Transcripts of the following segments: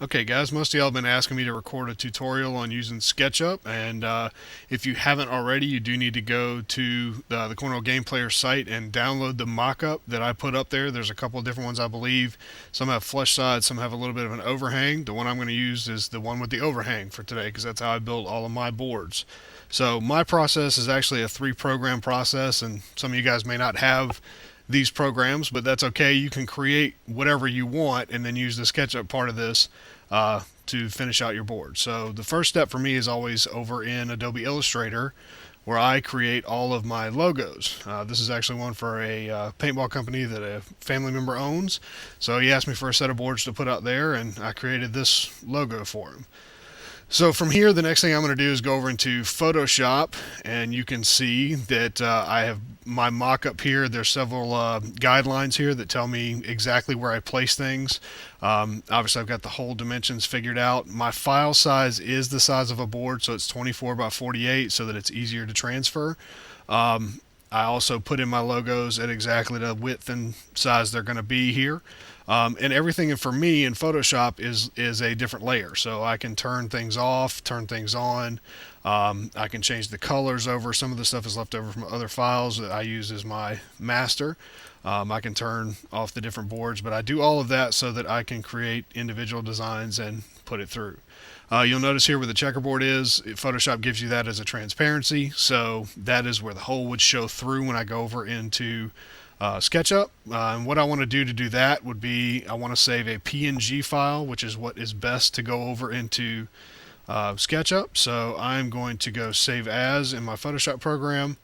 Okay guys, most of y'all have been asking me to record a tutorial on using SketchUp, and if you haven't already, you do need to go to the Cornhole Game Player site and download the mock-up that I put up there. There's a couple of different ones, I believe. Some have flush sides, some have a little bit of an overhang. The one I'm going to use is the one with the overhang for today, because that's how I build all of my boards. So my process is actually a 3-program process, and some of you guys may not have these programs, but that's okay. You can create whatever you want and then use the SketchUp part of this to finish out your board. So the first step for me is always over in Adobe Illustrator, where I create all of my logos. This is actually one for a paintball company that a family member owns. So he asked me for a set of boards to put out there, and I created this logo for him. So from here, the next thing I'm going to do is go over into Photoshop, and you can see that I have my mock-up here. There's several guidelines here that tell me exactly where I place things. Obviously, I've got the hole dimensions figured out. My file size is the size of a board, so it's 24 by 48, so that it's easier to transfer. I also put in my logos at exactly the width and size they're going to be here. And everything for me in Photoshop is a different layer, so I can turn things off, turn things on. I can change the colors over. Some of the stuff is left over from other files that I use as my master. I can turn off the different boards, but I do all of that so that I can create individual designs and put it through. You'll notice here where the checkerboard is, Photoshop gives you that as a transparency, so that is where the hole would show through when I go over into SketchUp. And what I want to do that would be I want to save a PNG file, which is what is best to go over into SketchUp. So I'm going to go Save As in my Photoshop program,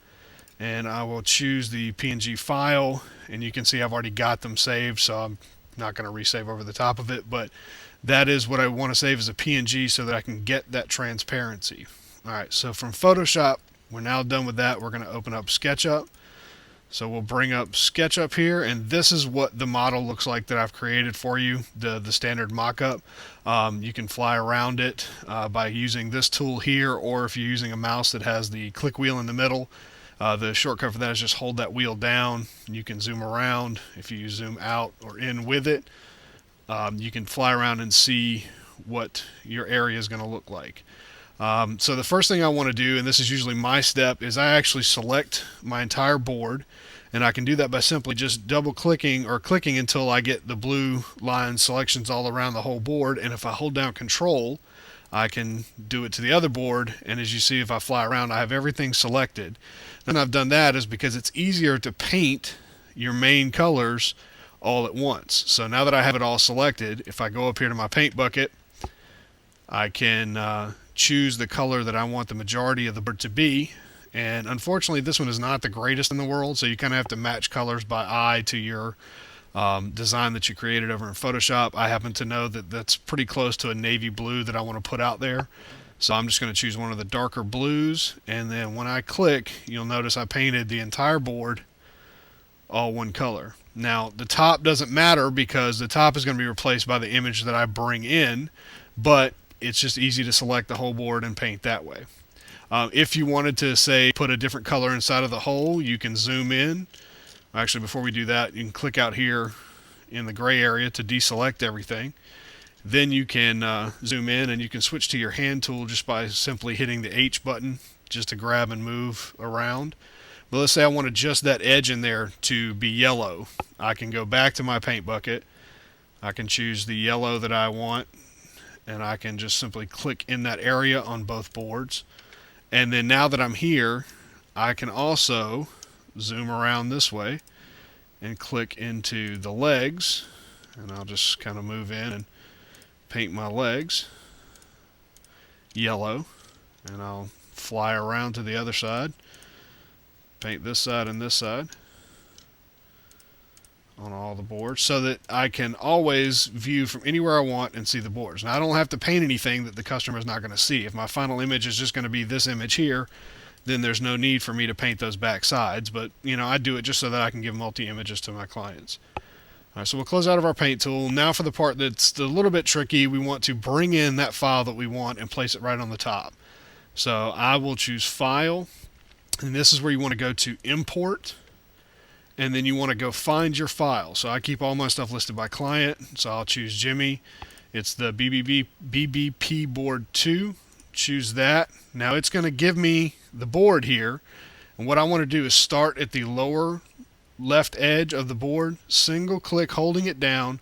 and I will choose the PNG file, and you can see I've already got them saved, so I'm not going to resave over the top of it, but that is what I want to save as a PNG so that I can get that transparency. Alright, so from Photoshop, we're now done with that. We're going to open up SketchUp. So we'll bring up SketchUp here, and this is what the model looks like that I've created for you, the standard mock-up. You can fly around it by using this tool here, or if you're using a mouse that has the click wheel in the middle, the shortcut for that is just hold that wheel down. You can zoom around. If you zoom out or in with it, you can fly around and see what your area is going to look like. So the first thing I want to do, and this is usually my step, is I actually select my entire board, and I can do that by simply just double clicking or clicking until I get the blue line selections all around the whole board. And if I hold down Control, I can do it to the other board, and as you see, if I fly around, I have everything selected. And I've done that is because it's easier to paint your main colors all at once. So now that I have it all selected, if I go up here to my paint bucket, I can choose the color that I want the majority of the bird to be. And unfortunately, this one is not the greatest in the world, so you kind of have to match colors by eye to your design that you created over in Photoshop. I happen to know that that's pretty close to a navy blue that I want to put out there. So I'm just going to choose one of the darker blues, and then when I click, you'll notice I painted the entire board all one color. Now, the top doesn't matter because the top is going to be replaced by the image that I bring in, but it's just easy to select the whole board and paint that way. If you wanted to, say, put a different color inside of the hole, you can zoom in. Actually, before we do that, you can click out here in the gray area to deselect everything. Then you can zoom in, and you can switch to your hand tool just by simply hitting the H button just to grab and move around. But let's say I wanted just that edge in there to be yellow. I can go back to my paint bucket. I can choose the yellow that I want, and I can just simply click in that area on both boards. And then now that I'm here, I can also zoom around this way and click into the legs, and I'll just kind of move in and paint my legs yellow, and I'll fly around to the other side, paint this side and this side on all the boards so that I can always view from anywhere I want and see the boards. Now, I don't have to paint anything that the customer is not going to see. If my final image is just going to be this image here, then there's no need for me to paint those back sides, but I do it just so that I can give multi-images to my clients. Alright, so we'll close out of our paint tool. Now for the part that's a little bit tricky, we want to bring in that file that we want and place it right on the top. So I will choose File, and this is where you want to go to Import, and then you want to go find your file. So I keep all my stuff listed by client, so I'll choose Jimmy, It's the BBP board 2. Choose that. Now it's going to give me the board here, and what I want to do is start at the lower left edge of the board, single click holding it down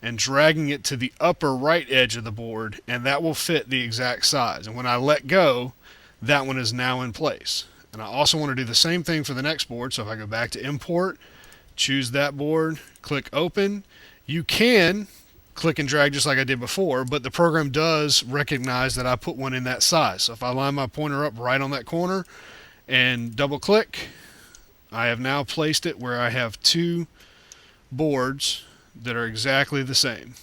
and dragging it to the upper right edge of the board, and that will fit the exact size. And when I let go, that one is now in place. And I also want to do the same thing for the next board. So if I go back to import, choose that board, click open, you can click and drag just like I did before, but the program does recognize that I put one in that size. So if I line my pointer up right on that corner and double click, I have now placed it where I have 2 boards that are exactly the same,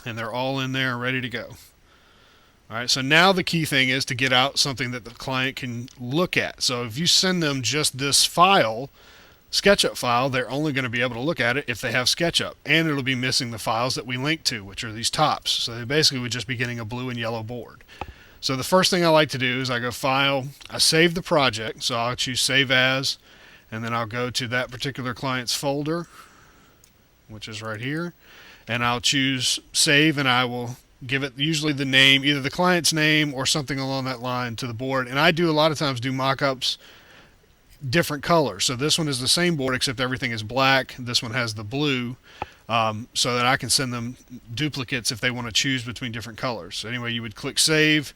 and they're all in there ready to go. Alright, so now the key thing is to get out something that the client can look at. So if you send them just this file, SketchUp file, they're only going to be able to look at it if they have SketchUp, and it'll be missing the files that we link to, which are these tops. So they basically would just be getting a blue and yellow board. So the first thing I like to do is I go File, I save the project, so I'll choose Save As, and then I'll go to that particular client's folder, which is right here, and I'll choose Save, and I will give it usually the name, either the client's name or something along that line, to the board. And I do a lot of times do mock-ups different colors. So this one is the same board except everything is black. This one has the blue, so that I can send them duplicates if they want to choose between different colors. So anyway, you would click Save,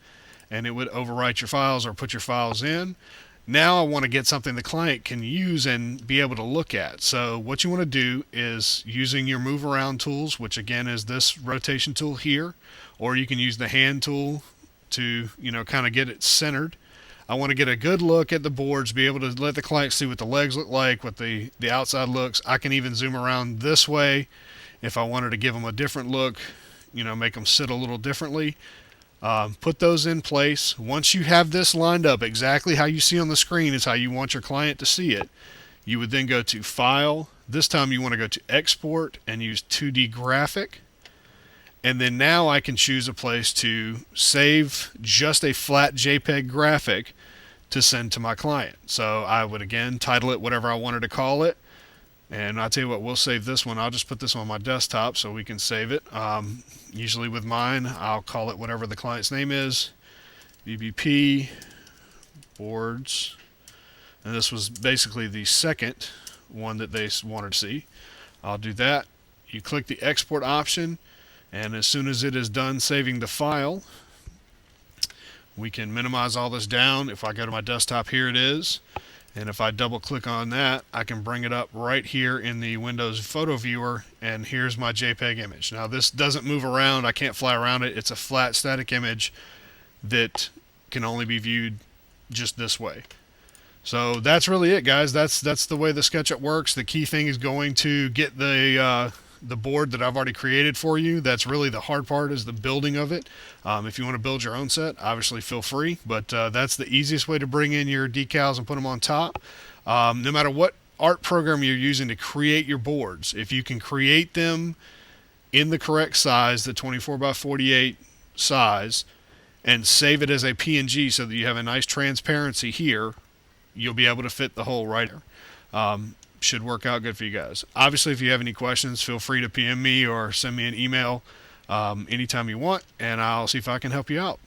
and it would overwrite your files or put your files in. Now I want to get something the client can use and be able to look at. So what you want to do is using your move around tools, which again is this rotation tool here, or you can use the hand tool to, kind of get it centered. I want to get a good look at the boards, be able to let the client see what the legs look like, what the outside looks. I can even zoom around this way if I wanted to give them a different look, make them sit a little differently. Put those in place. Once you have this lined up exactly how you see on the screen is how you want your client to see it, you would then go to File. This time you want to go to Export and use 2D Graphic. And then now I can choose a place to save just a flat JPEG graphic to send to my client. So I would again title it whatever I wanted to call it. And I'll tell you what, we'll save this one. I'll just put this on my desktop so we can save it. Usually with mine, I'll call it whatever the client's name is. BBP boards. And this was basically the second one that they wanted to see. I'll do that. You click the export option, and as soon as it is done saving the file, we can minimize all this down. If I go to my desktop, here it is. And if I double click on that, I can bring it up right here in the Windows Photo Viewer, and here's my JPEG image. Now this doesn't move around, I can't fly around it. It's a flat static image that can only be viewed just this way. So that's really it, guys. That's the way the SketchUp works. The key thing is going to get the board that I've already created for you. That's really the hard part, is the building of it. If you want to build your own set, obviously feel free, but that's the easiest way to bring in your decals and put them on top. No matter what art program you're using to create your boards, if you can create them in the correct size, the 24x48 size, and save it as a PNG so that you have a nice transparency here, you'll be able to fit the hole right there. Should work out good for you guys. Obviously, if you have any questions, feel free to PM me or send me an email anytime you want, and I'll see if I can help you out.